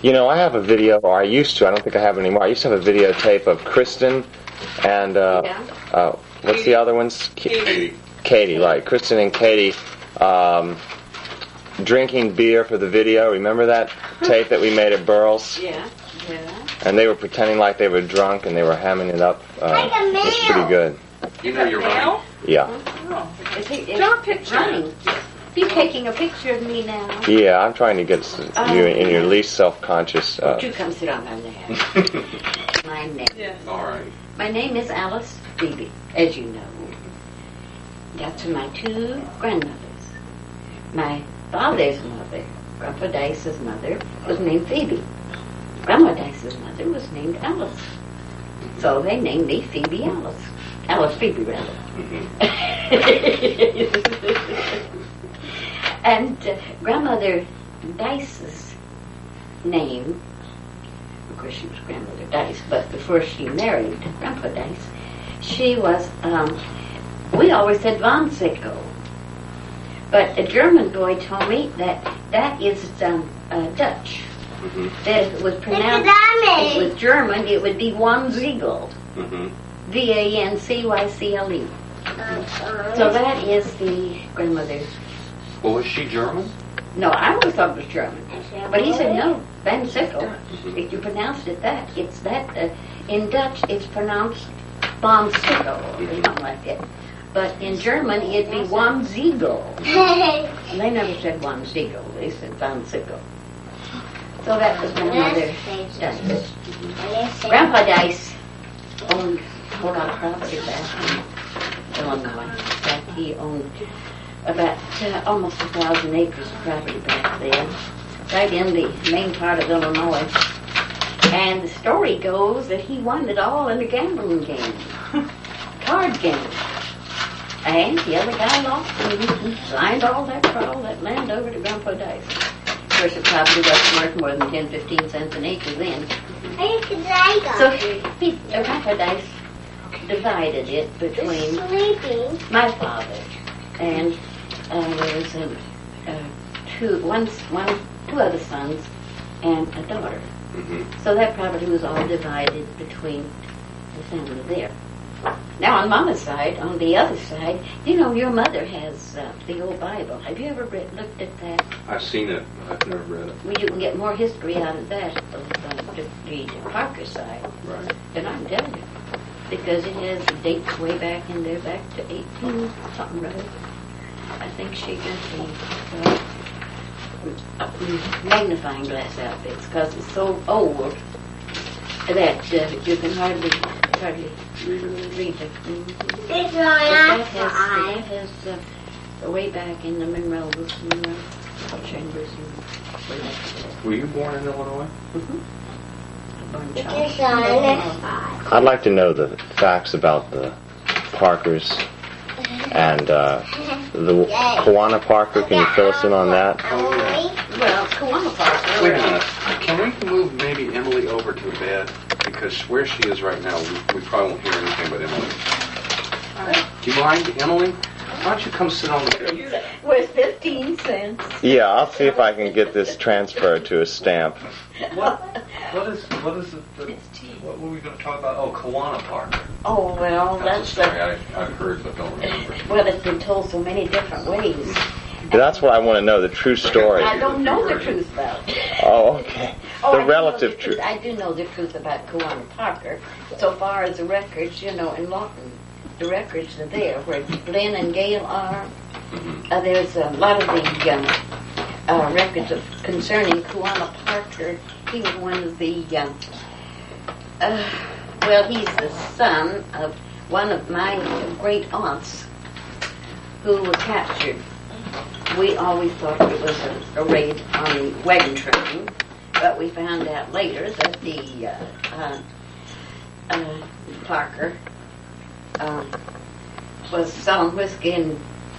You know, I have a video, or I used to. I don't think I have it anymore. I used to have a videotape of Kristen and what's the other ones? Katie, right? Kristen and Katie drinking beer for the video. Remember that tape that we made at Burl's? Yeah. And they were pretending like they were drunk and they were hamming it up. It was pretty good. You know you're running? Yeah. Draw a picture. Running. You're taking a picture of me now. Yeah, I'm trying to get you in your least self-conscious. You come sit on my lap. My name. Yes. All right. My name is Alice Phoebe, as you know. That's my two grandmothers. My father's mother, Grandpa Dice's mother, was named Phoebe. Grandma Dice's mother was named Alice. So they named me Phoebe Alice. Alice Phoebe, rather. And Grandmother Dice's name, of course she was Grandmother Dice, but before she married Grandpa Dice, she was, we always said Vaughn. But a German boy told me that is Dutch. That if it was pronounced, if it was German, it would be Vaughn. V-A-N-C-Y-C-L-E. So that is the grandmother's. Well, was she German? No, I always thought it was German. But he said, no, Van Sickle. If you pronounced it that, it's that. In Dutch, it's pronounced Von Sickle, or something like that. But in German, it'd be Vaughn. And they never said Vaughn, they said Von Sickle. So that was my mother, Dice. Grandpa Dice owned a whole lot of property back in Illinois. In fact, he owned about almost 1,000 acres of property back there, right in the main part of Illinois. And the story goes that he won it all in a gambling game, card game. And the other guy lost, and he signed all that land over to Grandpa Dice. Of course, it probably wasn't worth more than 10, 15 cents an acre then. So Grandpa Dice divided it between my father and there was two other sons and a daughter. So that property was all divided between the family there. Now on Mama's side, on the other side, you know your mother has the old Bible. Have you ever looked at that? I've seen it, but I've never read it. Well, you can get more history out of that, of the Parker side, Right. than I can tell you. Because it has the dates way back in there, back to 18 something rather. I think she got the magnifying glass outfits because it's so old that you can hardly read it. That has way back in the Monroe chambers. Were you born in Illinois? I'd like to know the facts about the Parkers and the Kawana Parker. Can you fill us in on that? Well, Kawana Parker. Wait a minute. Can we move maybe Emily over to bed? Because where she is right now, we probably won't hear anything but Emily. Do you mind, Emily? Why don't you come sit on the bed? With 15 cents. Yeah, I'll see if I can get this transferred to a stamp. What is it? What were we going to talk about? Oh, Kawana Parker. Oh, well, that's a story I've heard but don't remember. Well, it's been told so many different ways. That's what I want to know, the true story. I don't know the truth about it. Oh, okay. The relative truth. I do know the truth about Kawana Parker. So far as the records, in Lawton, the records are there where Glenn and Gail are. There's a lot of the records concerning Kawana Parker. He was one of the, he's the son of one of my great aunts who was captured. We always thought it was a raid on the wagon train, but we found out later that the Parker was selling whiskey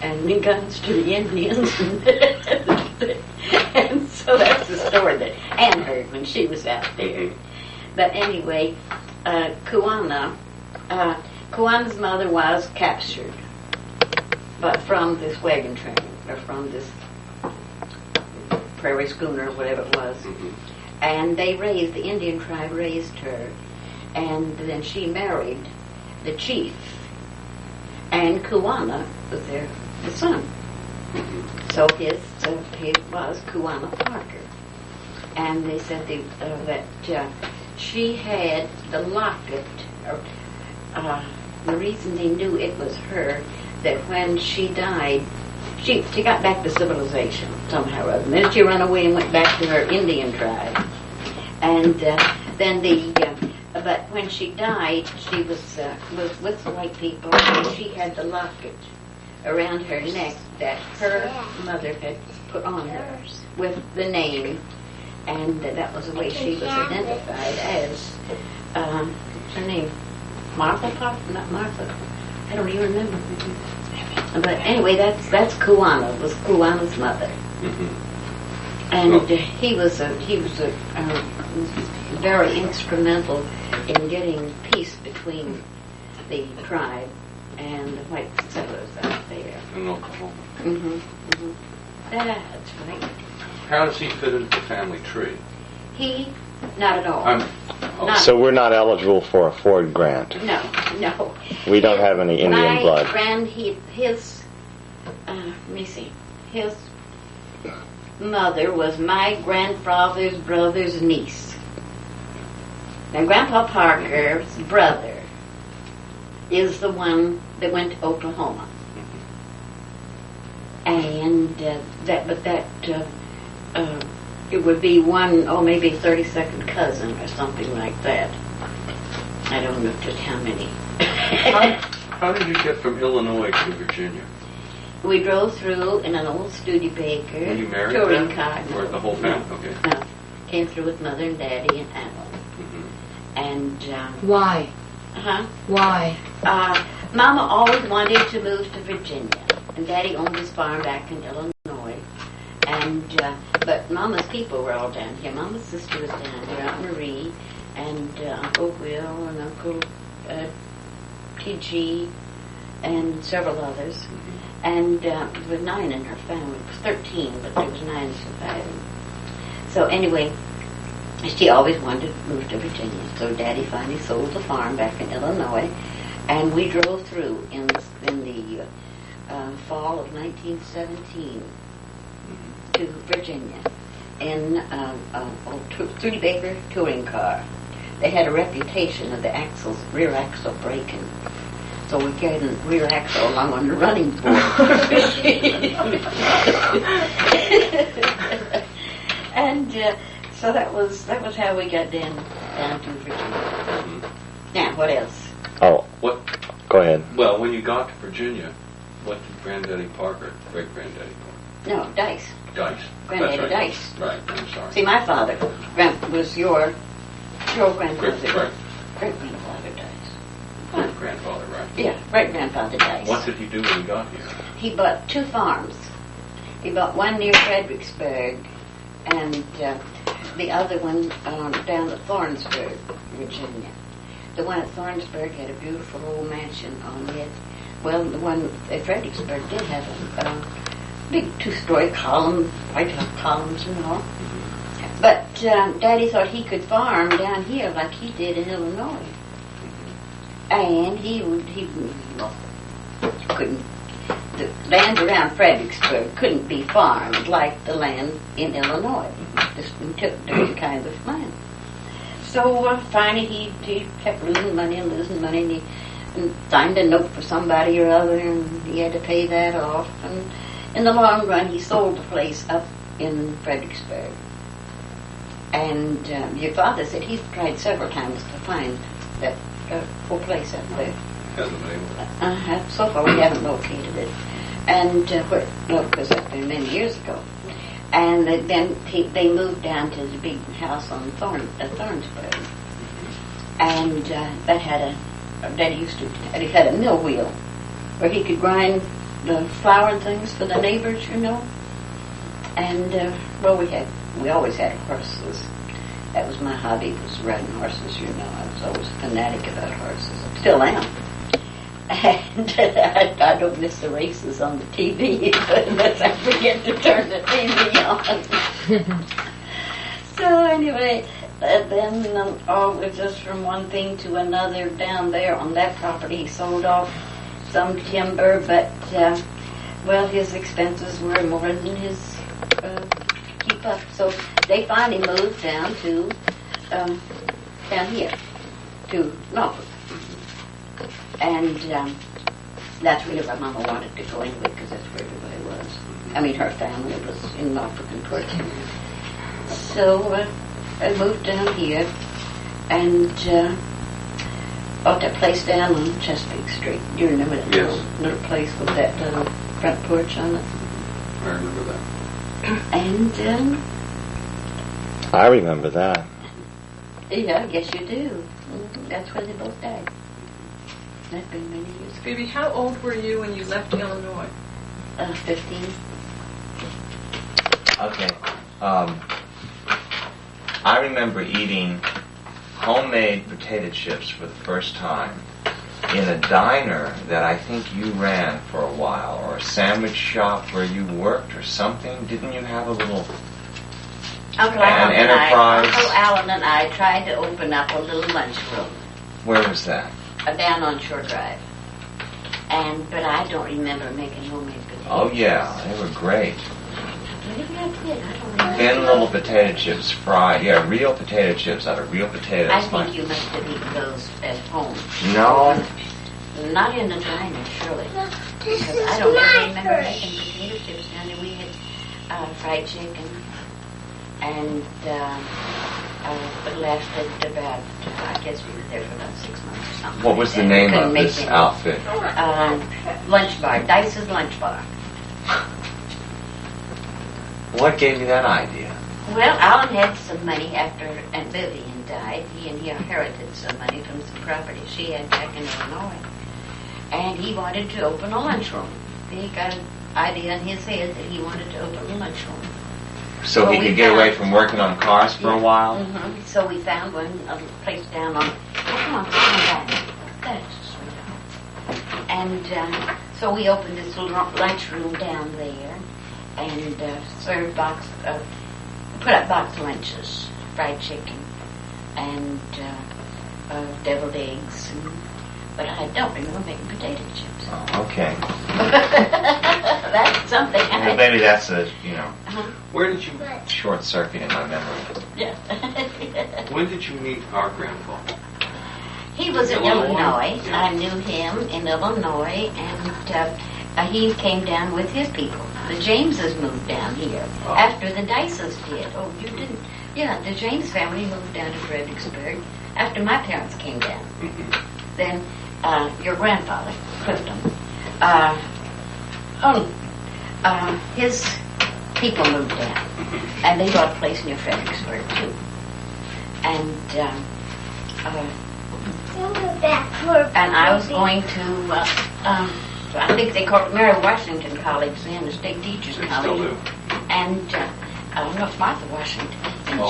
and guns to the Indians. And so that's the story that Ann heard when she was out there. But anyway, Kawana's mother was captured, but from this wagon train, or from this prairie schooner, or whatever it was. And the Indian tribe raised her, and then she married the chief, and Kuwana was the son. So he was Kuwana Parker. And they said that she had the locket, the reason they knew it was her, that when she died, she got back to civilization somehow or other. And then she ran away and went back to her Indian tribe. And then but when she died, she was with the white people, and she had the locket around her neck that her mother had put on her with the name, and that was the way she was identified as. Her name, Martha? Not Martha. I don't even remember. But anyway, that's Kuwana. Was Kuwana's mother, and he was very instrumental in getting peace between the tribe and the white settlers out there. In Oklahoma. That's right. How does he fit into the family tree? Not at all. So we're not eligible for a Ford grant. No. We don't have any Indian blood. His mother was my grandfather's brother's niece. Now, Grandpa Parker's brother is the one that went to Oklahoma. And it would be one, maybe 32nd cousin or something like that. I don't know just how many. How did you get from Illinois to Virginia? We drove through in an old Studebaker Were you married touring then? car. Or the whole family? Okay. No. Came through with Mother and Daddy and Alan. And why? Why? Mama always wanted to move to Virginia, and Daddy owned his farm back in Illinois. And but Mama's people were all down here. Mama's sister was down here, Aunt Marie, and Uncle Will and Uncle T.G. and several others. And there was 9 in her family. It was 13, but there was 9 surviving. So anyway, she always wanted to move to Virginia. So Daddy finally sold the farm back in Illinois, and we drove through in the fall of 1917 to Virginia in a Studebaker touring car. They had a reputation of the rear axle breaking. So we carried the rear axle along on the running board. And so that was how we got down to Virginia. Now, what else? What? Go ahead. Well, when you got to Virginia, what did Granddaddy Parker, great-granddaddy Parker? No, Dice. Dice. Granddaddy That's right. Dice. Right, I'm sorry. See, my father was your grandfather. Right. Great-grandfather Dice. Great-grandfather, right. Yeah, great-grandfather Dice. What did he do when he got here? He bought 2 farms. He bought one near Fredericksburg, and the other one down at Thornsburg, Virginia. The one at Thornsburg had a beautiful old mansion on it. Well, the one at Fredericksburg did have a big 2-story column, white columns and all. But Daddy thought he could farm down here like he did in Illinois. And he couldn't. The land around Fredericksburg couldn't be farmed like the land in Illinois. Just different kinds of land. So finally he kept losing money, and he signed a note for somebody or other, and he had to pay that off. And in the long run, he sold the place up in Fredericksburg. And your father said he's tried several times to find that whole place up there. Hasn't been able to. So far, we haven't located it. And because that's been many years ago. And then they moved down to the big house on Thornsburg. And that had he had a mill wheel where he could grind the flour and things for the neighbors, you know. And we always had horses. That was my hobby, was riding horses, you know. I was always a fanatic about horses. I still am. And I don't miss the races on the TV unless I forget to turn the TV on. So anyway, then it was just from one thing to another down there on that property. He sold off some timber, but well, his expenses were more than his keep up. So they finally moved down to down here to Norfolk, and that's really where Mama wanted to go anyway, because that's where everybody was. I mean, her family was in Norfolk and Port. So I moved down here and bought that place down on Chesapeake Street. You remember that little place with that front porch on it? I remember that. And I remember that. yeah, I guess you do. That's when they both died. That's been many years ago. Phoebe, how old were you when you left Illinois? 15. Okay. I remember eating homemade potato chips for the first time in a diner that I think you ran for a while, or a sandwich shop where you worked or something. Didn't you have a little Uncle Alan and I tried to open up a little lunchroom. Where was that? Down on Shore Drive. But I don't remember making homemade potatoes. Oh yeah, they were great. Maybe I did. I don't remember. Thin little potato chips fried. Yeah, real potato chips out of real potatoes. I think you must have eaten those at home. No. Not in the diner, surely. Because I don't ever remember making potato chips down there. We had fried chicken, and it lasted about, I guess we were there for about 6 months or something. What was the name of this outfit? Lunch Bar, Dice's Lunch Bar. What gave you that idea? Well, Alan had some money after Aunt Vivian died. He inherited some money from some property she had back in Illinois. And he wanted to open a lunchroom. He got an idea in his head that he wanted to open a lunchroom. So he could get away from working on cars for a while? Mm-hmm. So we found a place down on, come on back. That's sweet. And so we opened this little lunchroom down there and served put up box lunches, fried chicken and deviled eggs. But I don't remember making potato chips. Oh, okay. That's something. Well, maybe that's a, Where did you... short circuit in my memory. Yeah. When did you meet our grandfather? He was in Illinois. Yeah. I knew him in Illinois, and he came down with his people. The Jameses moved down here after the Dices did. Oh, you didn't? Yeah, the James family moved down to Fredericksburg after my parents came down. Mm-hmm. Then your grandfather, Clifton, his people moved down, and they bought a place near Fredericksburg too. And I was going to, I think they called it Mary Washington College then, the State Teachers College. Still do. And I don't know if Martha Washington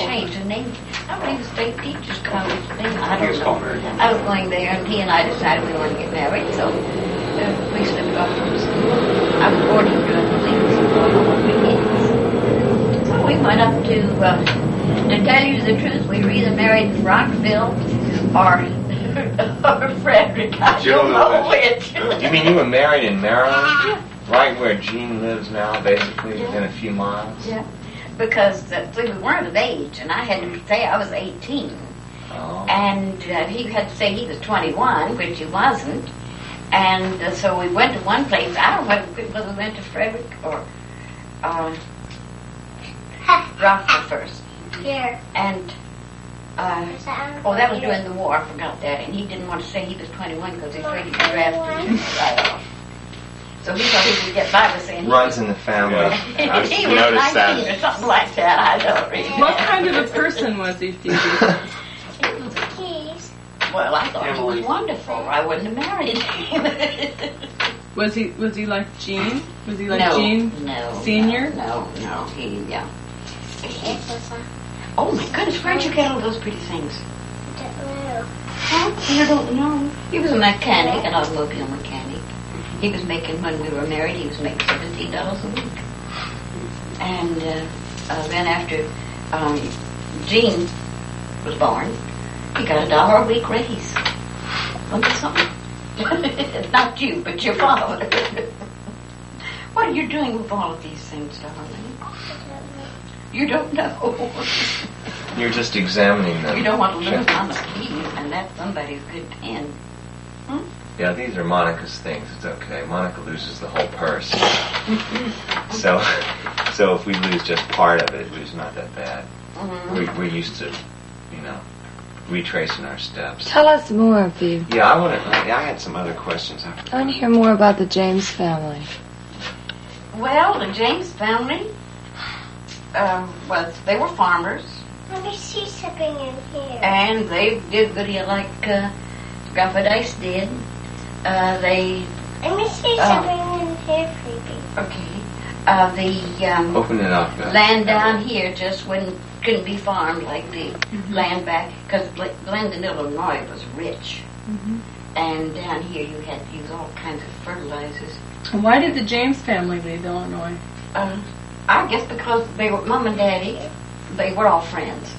changed her name. I believe the State Teachers College then. I don't know. I was going there, and he and I decided we wanted to get married, so we slipped off from school. I was boarding during the weeks and going on weekends. So we went up to tell you the truth, we were either married in Rockville or Frederick. I don't know which. You mean you were married in Maryland? Right where Jean lives now, basically, within a few miles? Yeah. Because we weren't of age, and I had to say I was 18. Oh. And he had to say he was 21, which he wasn't. And so we went to one place. I don't know whether we went to Frederick or Rockville first. Here. And that was during the war. I forgot that. And he didn't want to say he was 21 because he afraid he'd be drafted right off. So he thought he could get by with saying runs in the family. Yeah. He was 19 or something like that. I don't remember. What kind of a person was he, Phoebe? Well, I thought he was wonderful. I wouldn't have married him. Was he like Jean? Was he like Jean? No. Senior? No. Yeah. Oh my goodness, where'd you get all those pretty things? Huh? You don't know. He was a mechanic, an automobile mechanic. He was making, when we were married, he was making $17 a week. And then after Gene was born, he got $1 a week raise. Wasn't that something? Not you, but your father. What are you doing with all of these things, darling? You don't know. You're just examining them. You don't want to lose Mama's keys, and that's somebody's good pen. Yeah, these are Monica's things. It's okay. Monica loses the whole purse. So if we lose just part of it, it's not that bad. We're used to, retracing our steps. Tell us more, Phoebe. Yeah, I had some other questions. I want to hear more about the James family. Well, the James family, they were farmers. Let me see something in here. And they did good like Grandpa Dice did. Let me see something in here, Phoebe. Okay. Open it up. Land down here just couldn't be farmed like the land back, because Glendon, Illinois was rich. And down here you had to use all kinds of fertilizers. Why did the James family leave Illinois? I guess because they were Mom and Daddy. They were all friends.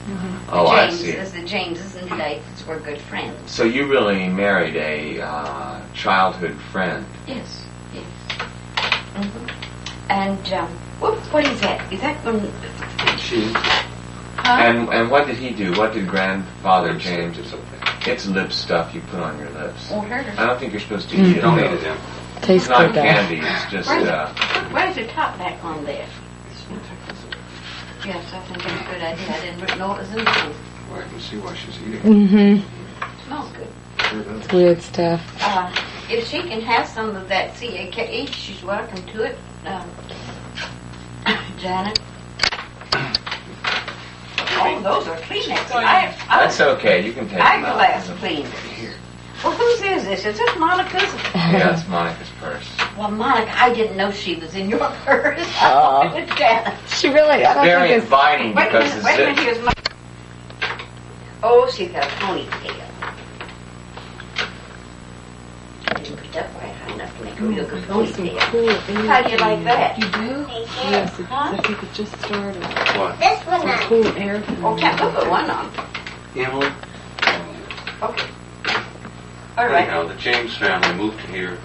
Oh, I see. The Jameses and the Dices were good friends. So you really married a childhood friend. Yes. And what is that? Is that when? She. And what did he do? What did Grandfather James do? It's lip stuff you put on your lips. I don't think you're supposed to eat it. Don't eat it, yeah. It's not candy. It's just. Where's the top back on there? Yes, I think that's a good idea. I didn't know it was in there. Well, I can see why she's eating. It smells good. Sure does. It's weird stuff. If she can have some of that CAK, she's welcome to it. Janet. Oh, those are Kleenex. That's okay. You can take them out. Eyeglass cleaner. Well, whose is this? Is this Monica's? Yeah, it's Monica's purse. Well, Monica, I didn't know she was in your purse. I thought it was Janet. She really, I don't Very think inviting because Wait a minute, here's my... Oh, she's got a ponytail. I didn't put that right high enough to make a real good ponytail. How do you like that? You do? Yes, I think it just started. What? This one Some cool air. Oh, can't put one on. Emily? Okay. All right. Anyhow, the James family moved to here.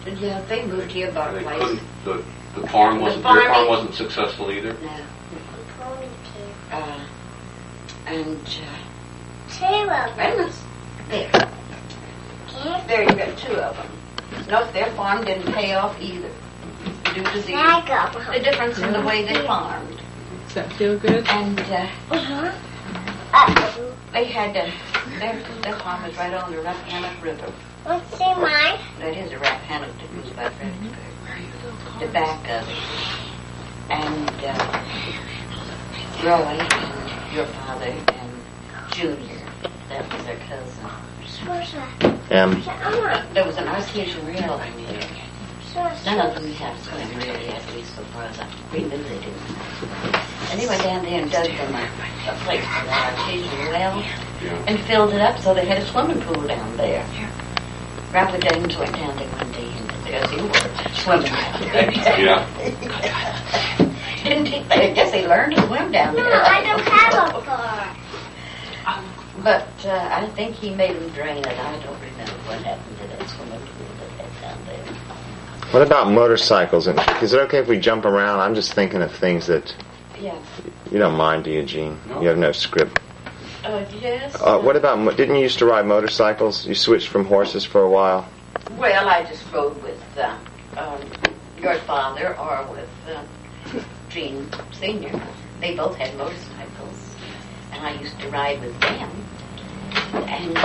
Yeah, they moved here about They twice. couldn't. The farm wasn't. farming- Their farm wasn't successful either. No. Ponytail. And, Two of them. wait a minute. There you got two of them. Nope, their farm didn't pay off either. Due to the difference in the way they farmed. Does that feel good? And they had their farm was right on the Rappahannock River. Let's see mine. That is a Rappahannock that goes by Fredericksburg. The back of it. And Roy and your father and Junior, that was their cousin. There was an artesian well in there. None of them have swim really, at least so far as I remember they didn't. And they went down there and dug them a place for that artesian well and filled it up so they had a swimming pool down there. Grandpa James went down there one day and there's he were swimming down there. Yeah. Didn't he? I guess they learned to swim down there. No, I don't have a car. But I think he made them drain it. I don't remember what happened to that swimming pool that they had down there. What about motorcycles? Is it okay if we jump around? I'm just thinking of things that Yeah. you don't mind, do you, Gene? No. You have no script. Yes. What about, didn't you used to ride motorcycles? You switched from horses for a while? Well, I just rode with your father or with Gene Sr. They both had motorcycles, and I used to ride with them. And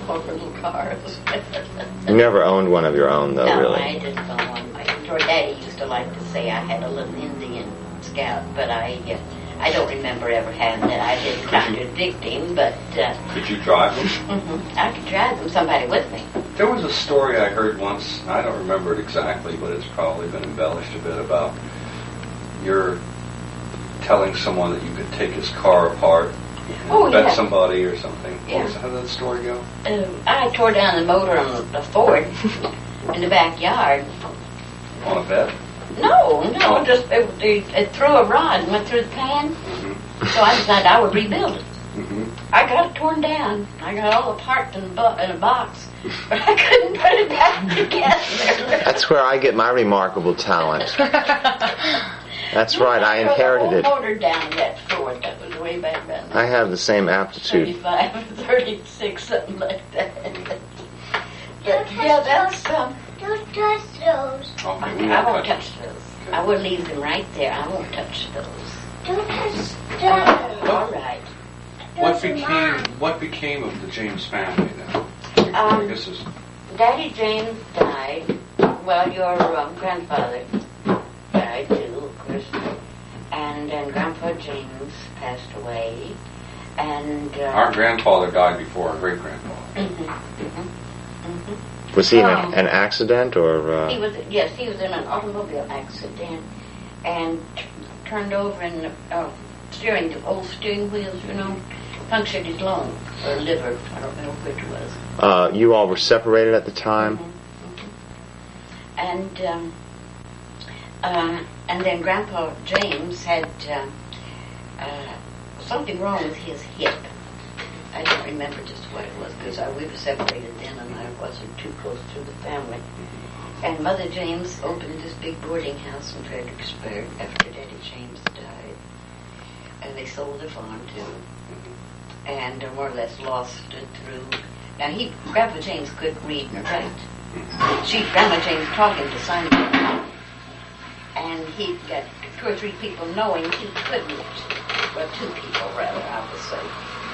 over little cars. You never owned one of your own, though, No, really? I didn't own one. Your daddy used to like to say I had a little Indian Scout, but I don't remember ever having it. I didn't contradict him, but Could you drive them? I could drive them, somebody with me. There was a story I heard once. I don't remember it exactly, but it's probably been embellished a bit about you're telling someone that you could take his car apart and bet somebody or something. Yeah. How did that story go? I tore down the motor on the Ford in the backyard. On a bet? No, just it threw a rod and went through the pan. So I decided I would rebuild it. I got it torn down. I got all the parts in a box, but I couldn't put it back together. That's where I get my remarkable talent. That's right, I inherited it. I motor down that Ford. That was way back then. I have the same aptitude. 35, 36, something like that. But yeah, that's Don't touch those. Okay, I won't touch those. I will leave them right there. I won't touch those. Don't touch those. All right. What became of the James family then? I guess it's Daddy James died. Well, your grandfather died too, of course. And then Grandpa James passed away. And our grandfather died before our great grandfather. Was he in an accident or? He was in an automobile accident and turned over in the old steering wheels, punctured his lung or liver. I don't know which it was. You all were separated at the time. And then Grandpa James had something wrong with his hip. I don't remember just what it was because we were separated then and I wasn't too close to the family. And Mother James opened this big boarding house in Fredericksburg after Daddy James died. And they sold the farm too. And more or less lost it through. Now Grandpa James couldn't read and write. Grandma James taught him to sign it. And he got 2 or 3 people knowing he couldn't. Well, 2 people rather, I would say.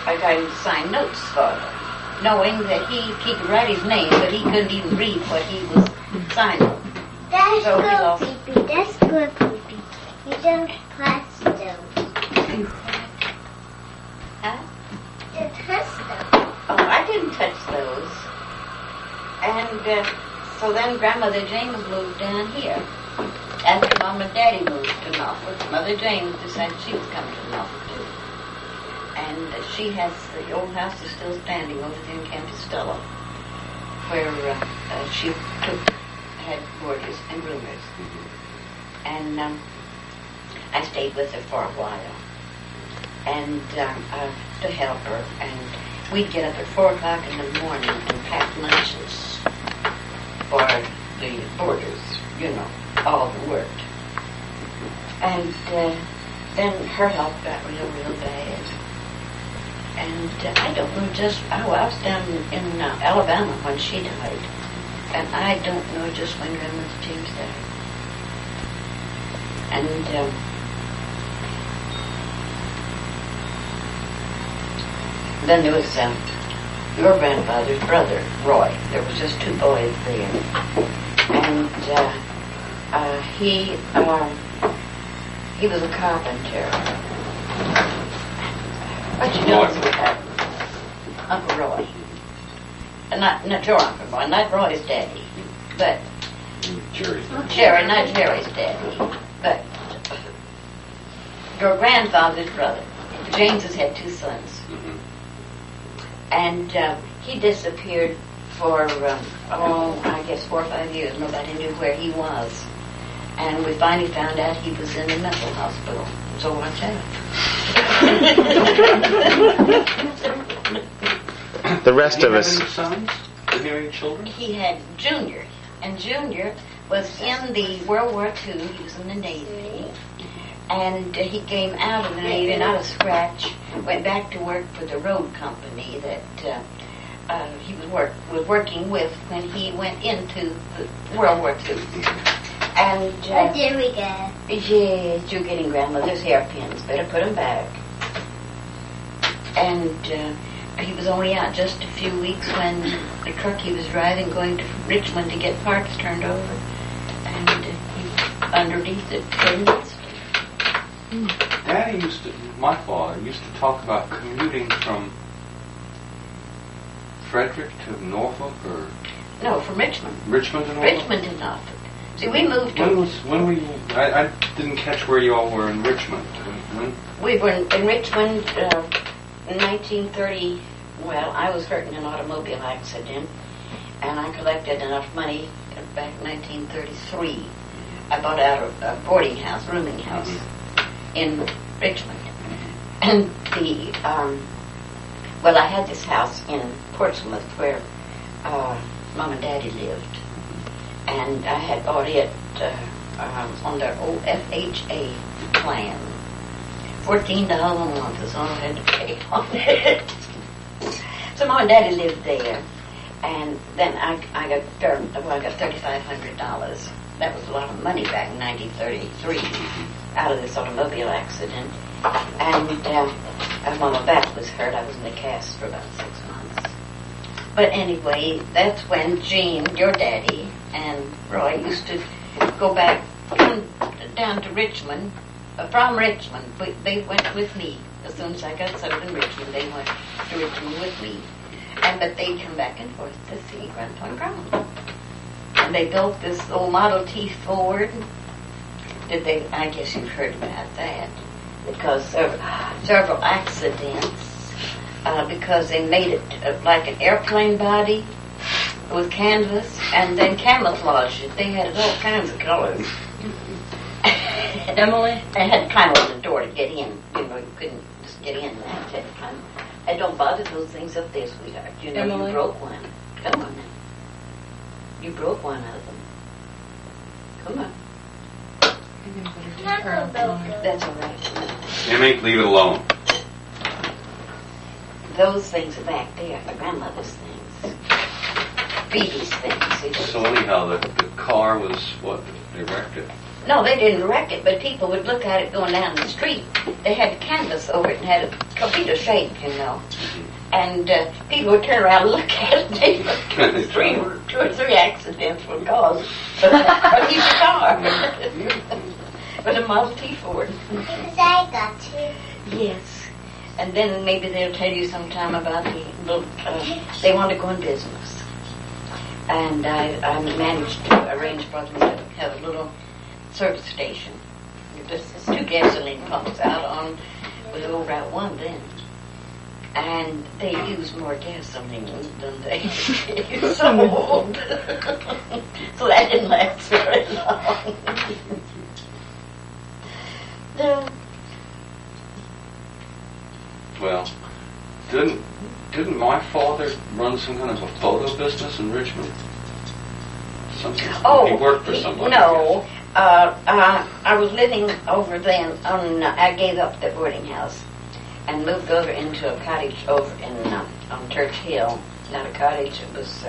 I got him to sign notes for them, knowing that he could write his name, but he couldn't even read what he was signing. That's good, Phoebe. That's good, Phoebe. You don't touch those. Huh? You touch those. Oh, I didn't touch those. And so then Grandmother James moved down here. After Mom and Daddy moved to Norfolk, Mother James decided she was coming to Norfolk too. And she has, the old house is still standing over there in Campostella, where she had boarders and roomers. And I stayed with her for a while, and to help her. And we'd get up at 4 o'clock in the morning and pack lunches for the boarders, all the work. And then her health got real bad. And I don't know I was down in Alabama when she died. And I don't know just when Grandmother James died. And then there was your grandfather's brother, Roy. There was just 2 boys there. And he was a carpenter. What you doing with that? Uncle Roy. Not your Uncle Roy, not Roy's daddy, but not Jerry's daddy, but your grandfather's brother. James has had 2 sons. And he disappeared for, I guess 4 or 5 years. Nobody knew where he was. And we finally found out he was in a mental hospital. So watch out. The rest of us. Did he have any sons? Did he have any children? He had Junior. And Junior was in the World War II. He was in the Navy. And he came out of the Navy and out of scratch, went back to work for the road company that he was working with when he went into the World War II. And there we go. Yes, you're getting grandmother's hairpins. Better put them back. And he was only out just a few weeks when the truck he was driving going to Richmond to get parts turned over, and he underneath it couldn't. Daddy my father used to talk about commuting from Frederick to Norfolk, or no, from Richmond. Richmond to Norfolk. Richmond to Norfolk. See, we moved to. When were you? I didn't catch where you all were in Richmond. When? We were in Richmond in 1930. Well, I was hurt in an automobile accident, and I collected enough money back in 1933 I bought out a boarding house, rooming house in Richmond. And well, I had this house in Portsmouth where Mom and Daddy lived. And I had bought it on their old FHA plan. $14 a month is all I had to pay on it. So Mom and Daddy lived there. And then I got $3,500. That was a lot of money back in 1933 out of this automobile accident. And while my back was hurt, I was in the cast for about 6 months. But anyway, that's when Gene, your daddy, and Roy used to go back down to Richmond. From Richmond, they went with me. As soon as I got settled in Richmond, they went to Richmond with me. But they'd come back and forth to see Grandpa and Grandma. And they built this old Model T Ford. I guess you've heard about that. Because several accidents, because they made it like an airplane body with canvas, and then camouflaged it. They had all kinds of colors. Emily? They had to climb over the door to get in. You couldn't just get in. And don't bother those things up there, sweetheart. Emily? You broke one. Come on now. You broke one of them. Come on. That's all right. Emmy, leave it alone. Those things are back there. My grandmother's things. Phoebe's things. So anyhow, the car was what? They wrecked it. No, they didn't wreck it, but people would look at it going down the street. They had canvas over it and had a complete shape, And people would turn around and look at it. They looked two or three accidents were caused by each car. But a Model T Ford. I got you. Yes. And then maybe they'll tell you sometime about the little, they want to go in business. And I managed to arrange for them to have a little service station. There's 2 gasoline pumps out on the old Route 1 then. And they use more gasoline than they sold. So that didn't last very long. Well, didn't my father run some kind of a photo business in Richmond? Something. He worked for somebody. No. I was living over then I gave up the boarding house and moved over into a cottage over on Church Hill. Not a cottage, it was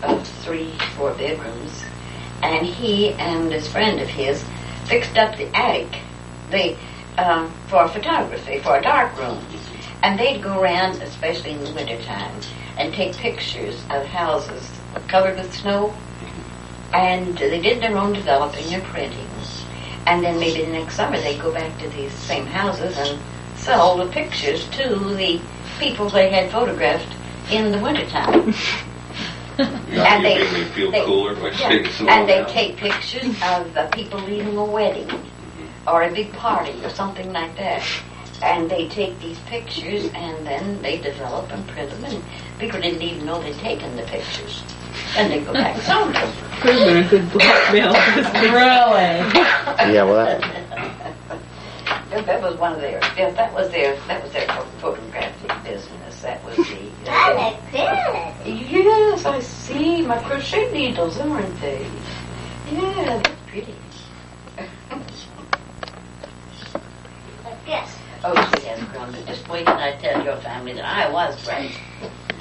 3-4 bedrooms. And he and this friend of his fixed up the attic for photography, for a dark room. And they'd go around, especially in the wintertime, and take pictures of houses covered with snow. And they did their own developing and printing. And then maybe the next summer they'd go back to these same houses and sell the pictures to the people they had photographed in the wintertime. And they made me feel cooler by taking some. And they take pictures of people leaving a wedding or a big party or something like that. And they take these pictures and then they develop and print them, and people didn't even know they'd taken the pictures. And they go back and sell them. Could have been a good blackmail. Really? Yeah, well, that was one of their. That was their photographic business. That was the. I look good. Yes, I see. My crochet needles, aren't they? Yeah, that's pretty. Yes. Oh, she has grown. But just wait till I tell your family that I was right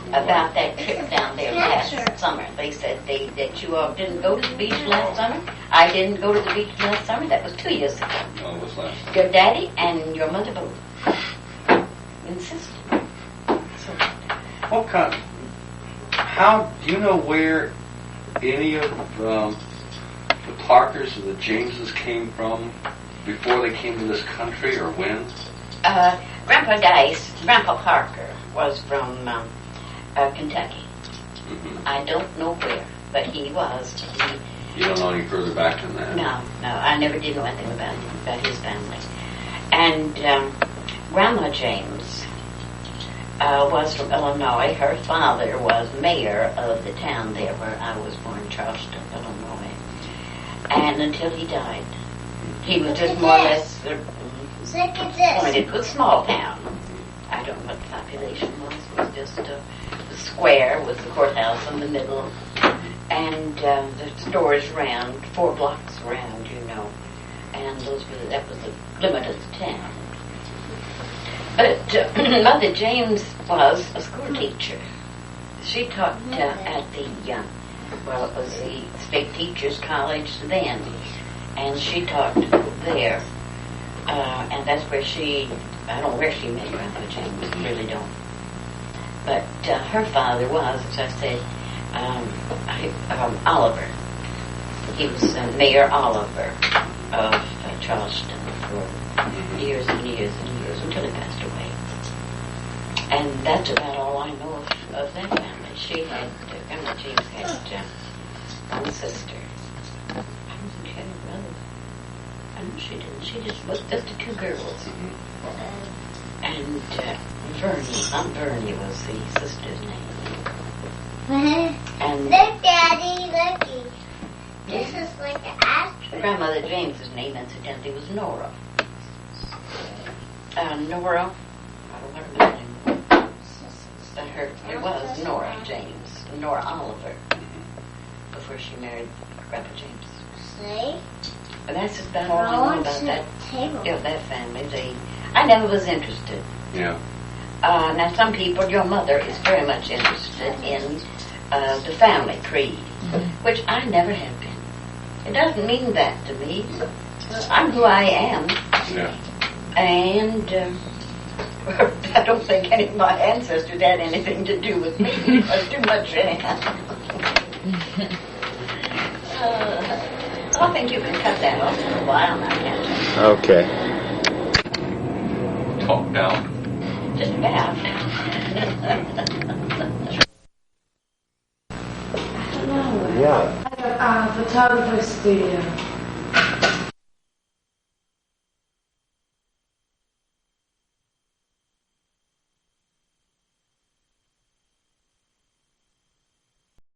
about that trip down there last summer. They said that you all didn't go to the beach last summer. I didn't go to the beach last summer. That was 2 years ago. No, it was last. Your daddy and your mother both insisted. So, What kind? How do you know where any of the Parkers or the Jameses came from before they came to this country, or when? Grandpa Parker was from Kentucky. Mm-hmm. I don't know where, but he was. You don't know any further back than that? No, I never did know anything about him, about his family. And Grandma James was from Illinois. Her father was mayor of the town there where I was born, Charleston, Illinois. and until he died. He was just more or less Look at this. appointed to a small town. I don't know what the population was. It was just a square with the courthouse in the middle, and the stores around, 4 blocks around, and that was the limit of the town. But Mother James was a school teacher. She taught at the, it was the State Teachers College then, and she taught there. And that's where I don't know where she met Grandpa James, really don't. But her father was, as I said, Oliver. He was Mayor Oliver of Charleston for years and years and years until he passed away. And that's about all I know of that family. She had, Grandma James had one sister. I don't think she had a brother. I know she didn't. She just was just the 2 girls. And Vernie, Aunt Vernie was the sister's name. And Look, Daddy, looky. This is like an astronaut. Grandmother James's name, incidentally, was Nora. Nora, I don't know her name. But it was Nora James, Nora Oliver, before she married Grandpa James. See? But that's about all I know about that. Table. That family. I never was interested. Yeah. Now, some people, your mother is very much interested in the family creed, which I never have been. It doesn't mean that to me. I'm who I am. Yeah. And I don't think any of my ancestors had anything to do with me. Too much anyhow. I think you can cut that off for a while now, can't you? Okay. Talk now. Just about. Yeah. Photographer studio.